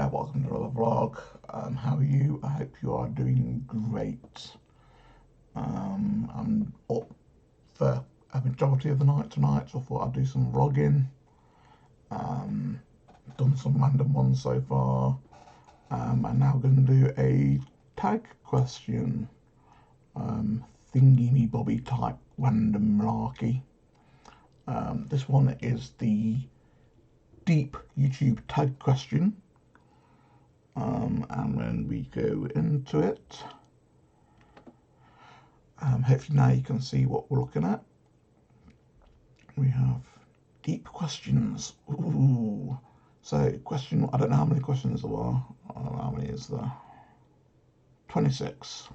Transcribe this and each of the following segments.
there, welcome to another vlog. How are you? I hope you are doing great. I'm up for a majority of the night tonight, so I thought I'd do some vlogging. Done some random ones so far. I'm now going to do a tag question. Thingy me bobby type random malarkey. This one is the deep YouTube tag question. And when we go into it, hopefully now you can see what we're looking at. We have deep questions. Ooh. So question, I don't know how many questions there are. I don't know how many is there. 26.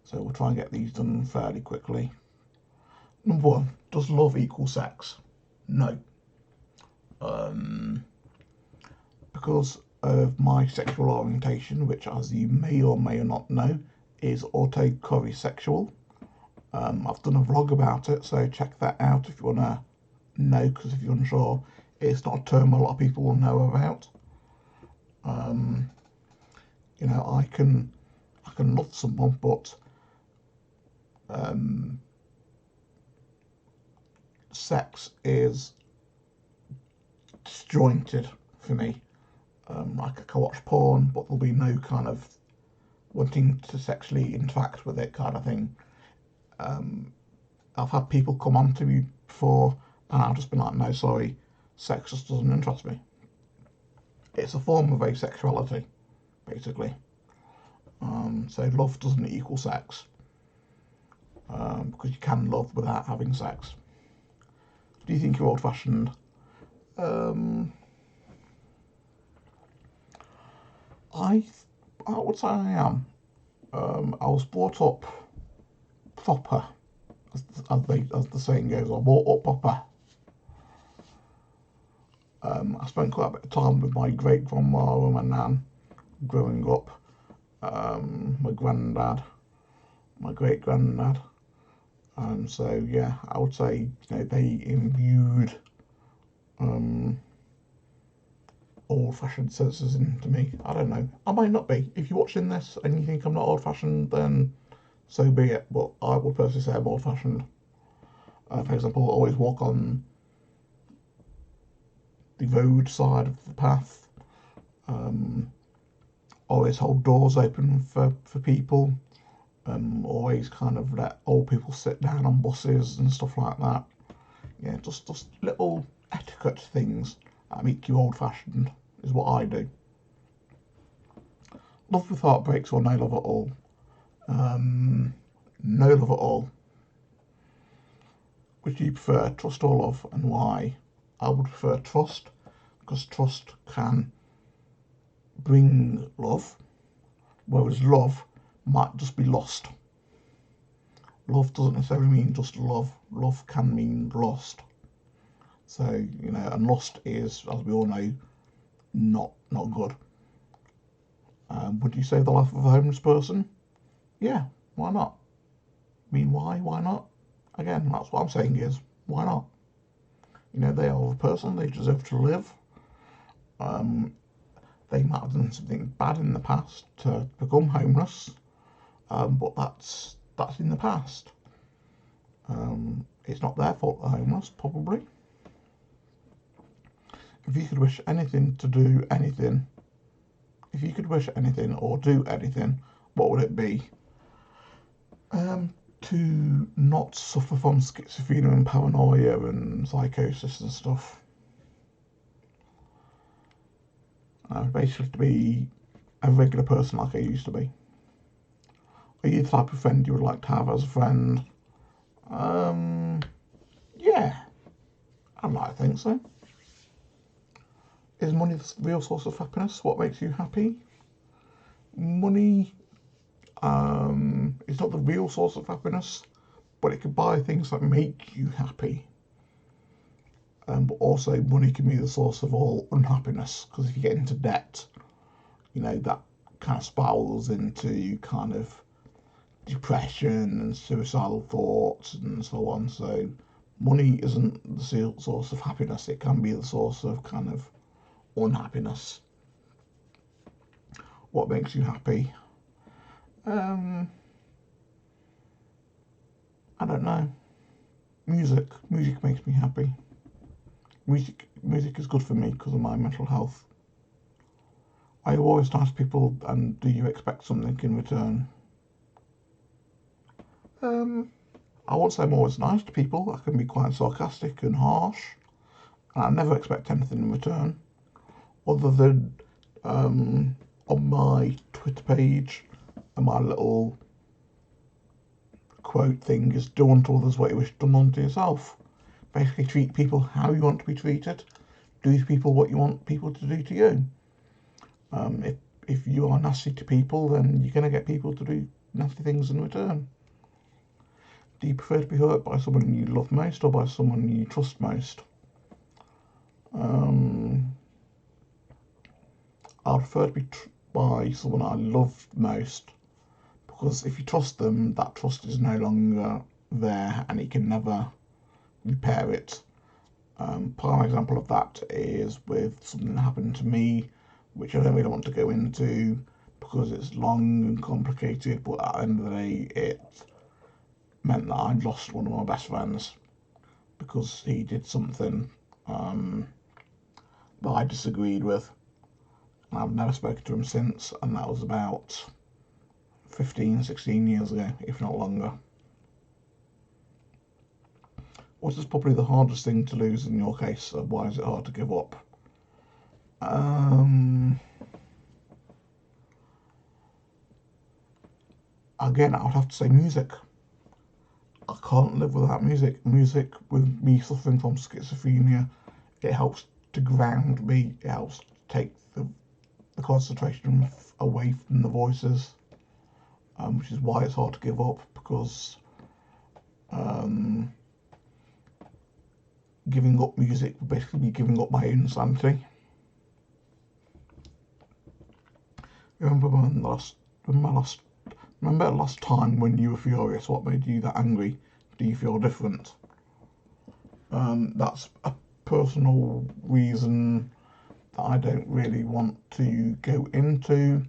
So we'll try and get these done fairly quickly. Number one, does love equal sex? No. Because of my sexual orientation, which, as you may or may not know, is autocorrisexual. I've done a vlog about it, so check that out if you want to know, because if you're unsure, it's not a term a lot of people will know about. You know, I can love someone, but sex is disjointed for me. Like I can watch porn, but there'll be no kind of wanting to sexually interact with it kind of thing. I've had people come on to me before and I've just been like, no, sorry, sex just doesn't interest me. It's a form of asexuality, basically. So love doesn't equal sex, because you can love without having sex. Do you think you're old-fashioned? I would say I am. I was brought up proper, as the saying goes. I brought up proper. I spent quite a bit of time with my great grandma and my nan growing up. My granddad, my great granddad. So yeah, I would say, you know, they imbued old-fashioned senses into me. I don't know. I might not be. If you're watching this and you think I'm not old-fashioned, then so be it. But I would personally say I'm old-fashioned. For example, I always walk on the road side of the path. Always hold doors open for people. Always kind of let old people sit down on buses and stuff like that. Yeah, just little etiquette things that make you old-fashioned is what I do. Love with heartbreaks or no love at all? No love at all. Would you prefer trust or love, and why? I would prefer trust, because trust can bring love, whereas love might just be lost. Love doesn't necessarily mean just love. Love can mean lost. So, you know, and lost is, as we all know, not good. Would you save the life of a homeless person? Yeah, why not? I mean, why not? Again, that's what I'm saying is, why not? You know, they are a person, they deserve to live. They might have done something bad in the past to become homeless, but that's in the past. It's not their fault they're homeless, probably. If you could wish anything to do anything, if you could wish anything or do anything, what would it be? To not suffer from schizophrenia and paranoia and psychosis and stuff. Basically to be a regular person like I used to be. Are you the type of friend you would like to have as a friend? Yeah, I'd like to think so. Is money the real source of happiness? What makes you happy? Money is not the real source of happiness, but it can buy things that make you happy. But also money can be the source of all unhappiness, because if you get into debt, you know, that kind of spirals into kind of depression and suicidal thoughts and so on. So money isn't the source of happiness. It can be the source of kind of unhappiness. What makes you happy? I don't know. Music. Music makes me happy. Music is good for me because of my mental health. I always ask people, and do you expect something in return? I won't say I'm always nice to people. I can be quite sarcastic and harsh, and I never expect anything in return, other than on my Twitter page and my little quote thing is do unto others what you wish done unto yourself. Basically, treat people how you want to be treated. Do to people what you want people to do to you. If you are nasty to people, then you're going to get people to do nasty things in return. Do you prefer to be hurt by someone you love most or by someone you trust most? I prefer to be by someone I love most, because if you trust them, that trust is no longer there and you can never repair it. Prime example of that is with something that happened to me, which I don't really want to go into because it's long and complicated, but at the end of the day, it meant that I lost one of my best friends because he did something that I disagreed with. And I've never spoken to him since, and that was about 15, 16 years ago, if not longer. What is probably the hardest thing to lose in your case? Why is it hard to give up? Again, I would have to say music. I can't live without music. Music, with me suffering from schizophrenia, it helps to ground me. It helps to take the concentration away from the voices, which is why it's hard to give up, because giving up music would basically be giving up my own sanity. Remember the last time when you were furious? What made you that angry? Do you feel different? That's a personal reason that I don't really want to go into.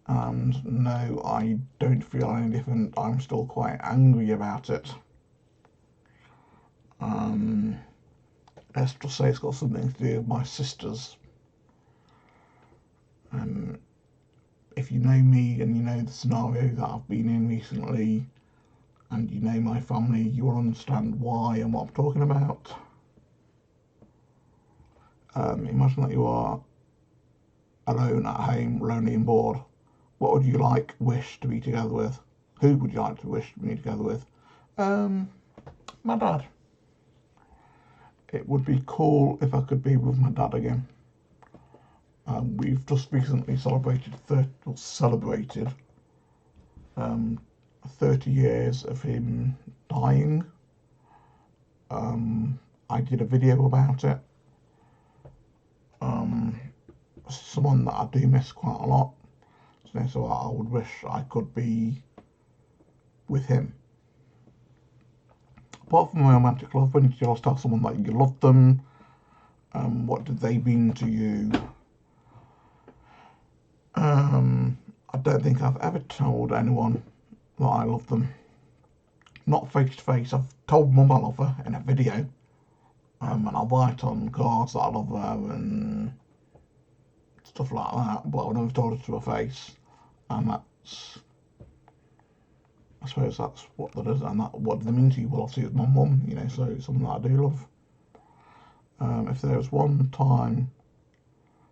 And no, I don't feel any different. I'm still quite angry about it. Let's just say it's got something to do with my sisters. If you know me and you know the scenario that I've been in recently, and you know my family, you will understand why and what I'm talking about. Imagine that you are alone at home, lonely and bored. What would you wish to be together with? Who would you like to wish to be together with? My dad. It would be cool if I could be with my dad again. We've just recently celebrated 30 years of him dying. I did a video about it. Someone that I do miss quite a lot. So I would wish I could be with him. Apart from romantic love, when you lost have someone that you loved them, what did they mean to you? I don't think I've ever told anyone that I love them. Not face to face. I've told Mum I love her in a video, and I write on cards that I love her and stuff like that, but I've never told her to her face, and I suppose that's what that is, and what do they mean to you? Well, obviously it's my mum, so it's something that I do love. If there was one time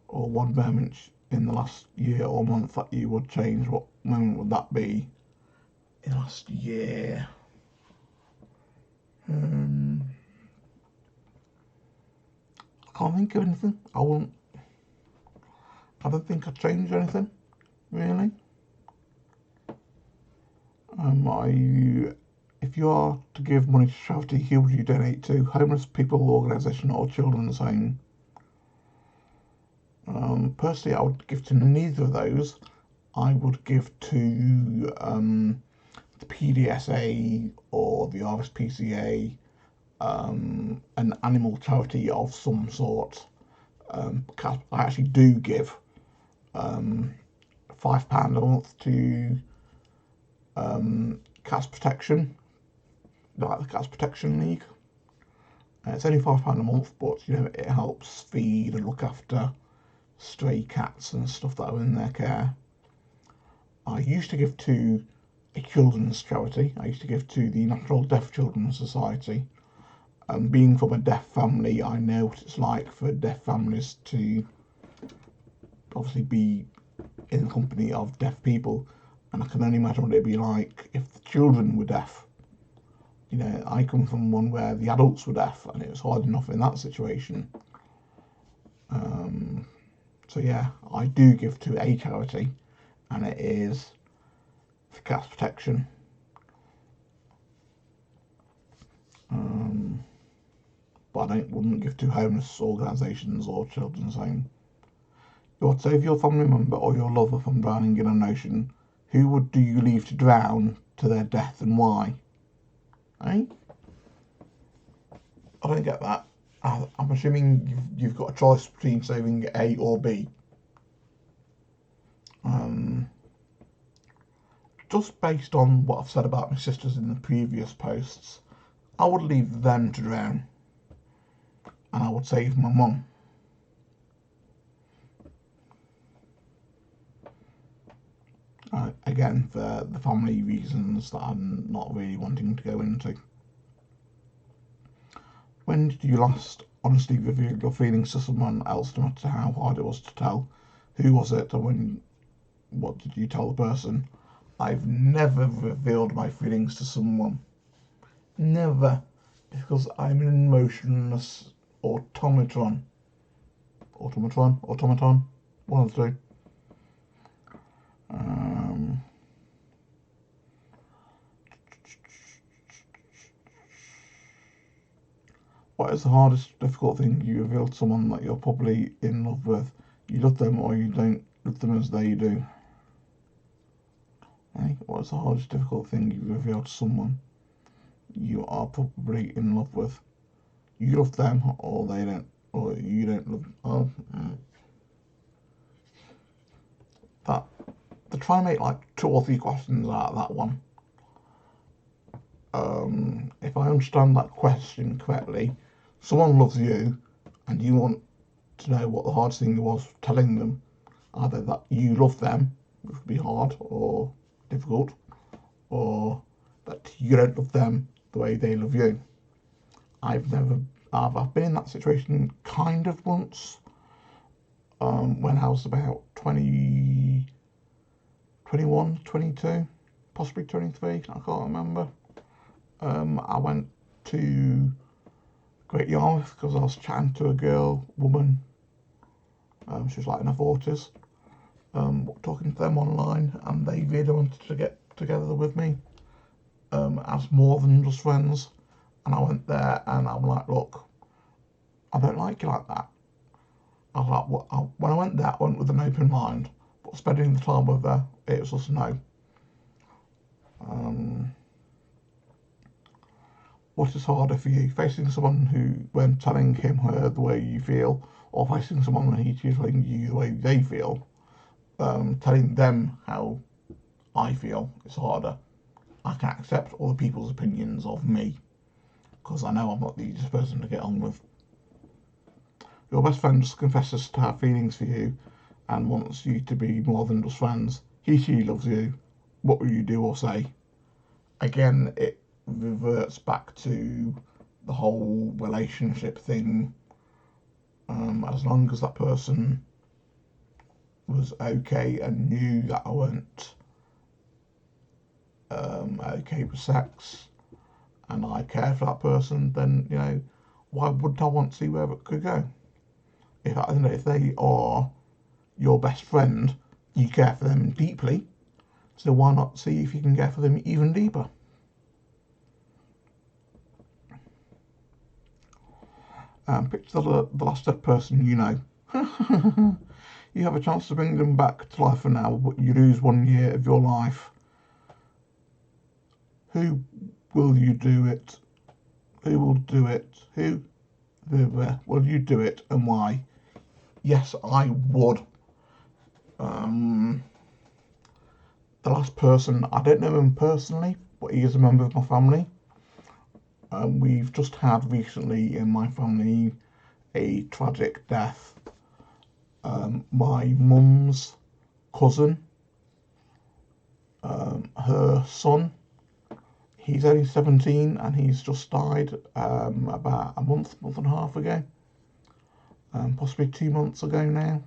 or one moment in the last year or month that you would change, what moment would that be? In the last year, I can't think of anything. I don't think I'd change anything, really. If you are to give money to charity, who would you donate to? Homeless people organisation or children's home? Personally, I would give to neither of those. I would give to the PDSA or the RSPCA, an animal charity of some sort. I actually do give £5 a month to Cats Protection, like the Cats Protection League. It's only £5 a month, but you know it helps feed and look after stray cats and stuff that are in their care. I used to give to a children's charity. I used to give to the National Deaf Children's Society. And being from a deaf family, I know what it's like for deaf families to obviously be in the company of deaf people. And I can only imagine what it'd be like if the children were deaf. You know, I come from one where the adults were deaf, and it was hard enough in that situation. So yeah, I do give to a charity, and it is for Cats Protection. But I wouldn't give to homeless organisations or children's home. You would save your family member or your lover from drowning in an ocean. Who do you leave to drown to their death, and why? Eh? I don't get that. I'm assuming you've got a choice between saving A or B. Just based on what I've said about my sisters in the previous posts, I would leave them to drown, and I would save my mum. Again, for the family reasons that I'm not really wanting to go into. When did you last honestly reveal your feelings to someone else, no matter how hard it was to tell? Who was it, and what did you tell the person? I've never revealed my feelings to someone. Never. Because I'm an emotionless automaton. Automaton? One of the two. What is the hardest, difficult thing you reveal to someone that you're probably in love with? You love them or you don't love them as they do? Hey, what is the hardest, difficult thing you reveal to someone you are probably in love with? You love them or they don't, or you don't love them. Oh, that. To try and make like 2 or 3 questions out of that one. If I understand that question correctly, someone loves you and you want to know what the hardest thing was telling them, either that you love them, which would be hard or difficult, or that you don't love them the way they love you. I've been in that situation kind of once, when I was about 20, 21, 22, possibly 23, I can't remember. I went to Great Yarmouth because I was chatting to a woman. She was like in her 40s, talking to them online, and they really wanted to get together with me as more than just friends. And I went there and I'm like, look, I don't like you like that. I was like, when I went there, I went with an open mind, but spending the time with her, it was just no. What is harder for you, facing someone when telling him her the way you feel, or facing someone when he's telling you the way they feel? Telling them how I feel is harder. I can accept other people's opinions of me, because I know I'm not the easiest person to get on with. Your best friend just confesses to have feelings for you and wants you to be more than just friends. She loves you. What will you do or say? Again, it reverts back to the whole relationship thing. As long as that person was okay and knew that I weren't okay with sex, and I cared for that person, then, you know, why wouldn't I want to see where it could go? If they are your best friend, you care for them deeply, so why not see if you can care for them even deeper? Picture the last dead person you know. You have a chance to bring them back to life for now, but you lose 1 year of your life. Who will you do it? Who will do it? Will you do it, and why? Yes, I would. the last person, I don't know him personally, but he is a member of my family. We've just had recently in my family a tragic death. My mum's cousin, her son, he's only 17 and he's just died about a month and a half ago, possibly 2 months ago now.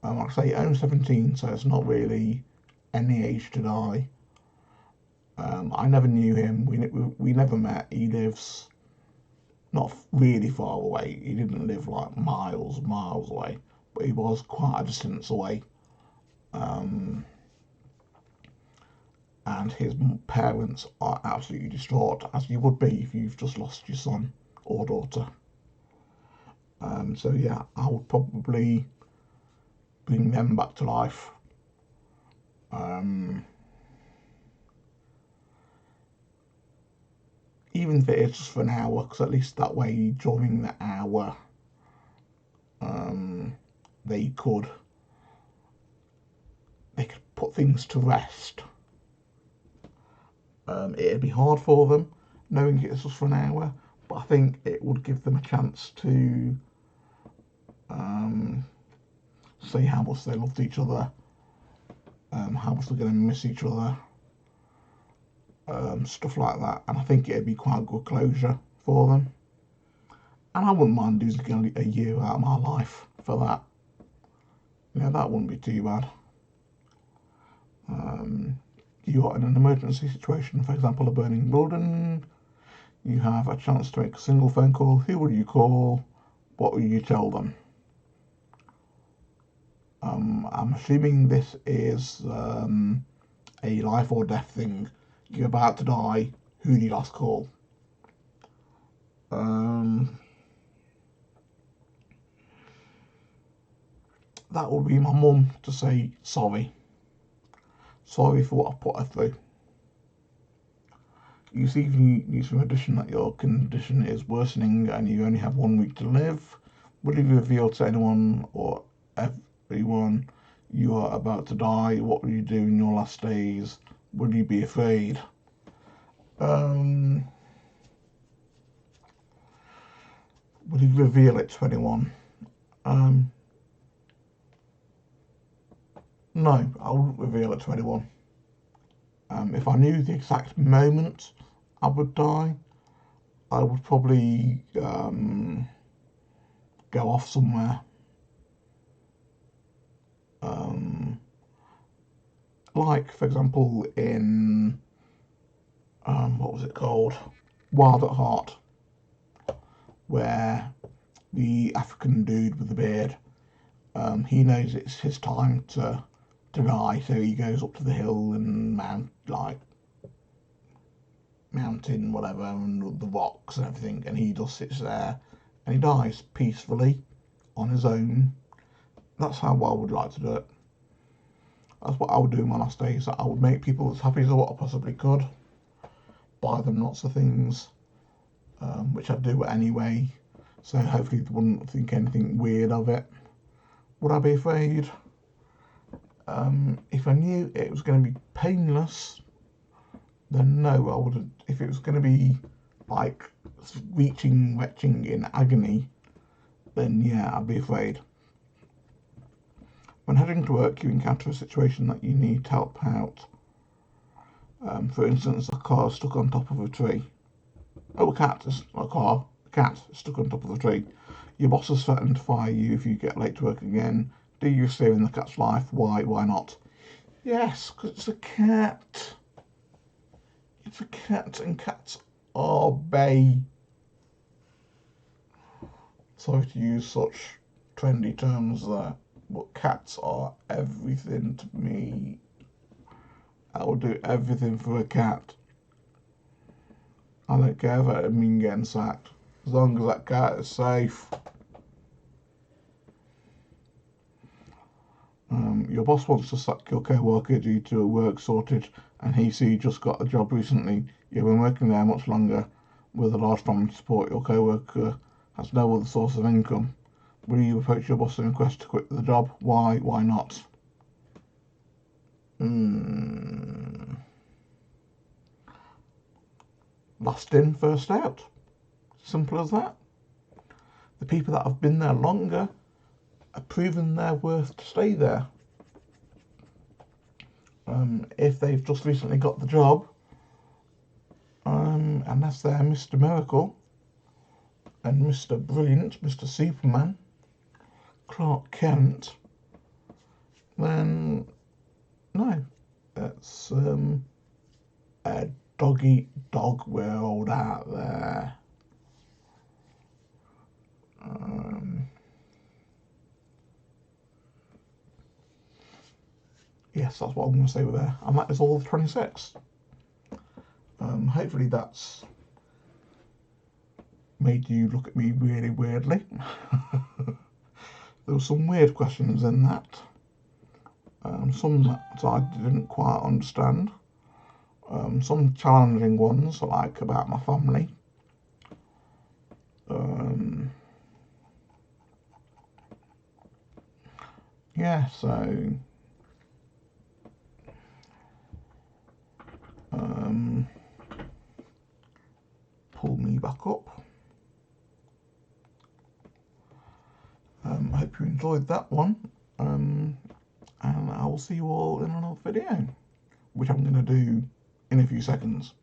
Like I say, only 17, so it's not really any age to die. I never knew him. We never met. He lives not really far away. He didn't live like miles away, but he was quite a distance away. And his parents are absolutely distraught, as you would be if you've just lost your son or daughter. So yeah, I would probably bring them back to life. Even if it is just for an hour, because at least that way during the hour, they could put things to rest. It'd be hard for them knowing it's just for an hour, but I think it would give them a chance to say how much they loved each other, how much they're going to miss each other, stuff like that. And I think it'd be quite a good closure for them. And I wouldn't mind losing a year out of my life for that. That wouldn't be too bad. You are in an emergency situation, for example, a burning building. You have a chance to make a single phone call. Who would you call? What would you tell them? I'm assuming this is a life or death thing. You're about to die. Who do you last call? That would be my mum to say sorry. Sorry for what I put her through. You see, if you need some addition that your condition is worsening and you only have 1 week to live, will you reveal to anyone or everyone you are about to die? What will you do in your last days? Will you be afraid? Will you reveal it to anyone? No, I wouldn't reveal it to anyone. If I knew the exact moment I would die, I would probably go off somewhere. Like, for example, in what was it called? Wild at Heart, where the African dude with the beard, he knows it's his time to die, so he goes up to the hill and mountain, whatever, and the rocks and everything, and he just sits there and he dies peacefully on his own. That's how I would like to do it. That's what I would do in my last days. I would make people as happy as what I possibly could, buy them lots of things, which I'd do anyway, so hopefully they wouldn't think anything weird of it. Would I be afraid? If I knew it was going to be painless, then no, I wouldn't. If it was going to be like retching in agony, then yeah, I'd be afraid. When heading to work, you encounter a situation that you need help out. For instance, a car stuck on top of a tree. Oh, a cat is stuck on top of a tree. Your boss has threatened to fire you if you get late to work again. Do you save in the cat's life? Why? Why not? Yes, because it's a cat. It's a cat, and cats are bae. Sorry to use such trendy terms there, but cats are everything to me. I will do everything for a cat. I don't care about me getting sacked, as long as that cat is safe. Your boss wants to sack your co-worker due to a work shortage, and he sees you just got a job recently. You've been working there much longer. With a large family to support, your co-worker has no other source of income. Will you approach your boss and request to quit the job? Why? Why not? Last in, first out. Simple as that. The people that have been there longer have proven their worth to stay there. If they've just recently got the job, unless they're Mr. Miracle and Mr. Brilliant, Mr. Superman, Clark Kent, then no, it's a dog-eat-dog world out there. Yes, that's what I'm going to say with there. And that is all of 26. Hopefully that's made you look at me really weirdly. There were some weird questions in that. Some that I didn't quite understand. Some challenging ones, like about my family. Yeah, so pull me back up. I hope you enjoyed that one, and I will see you all in another video, which I'm going to do in a few seconds.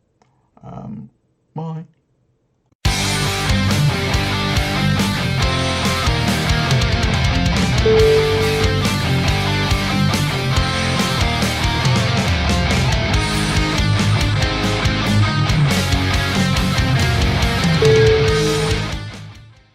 Bye.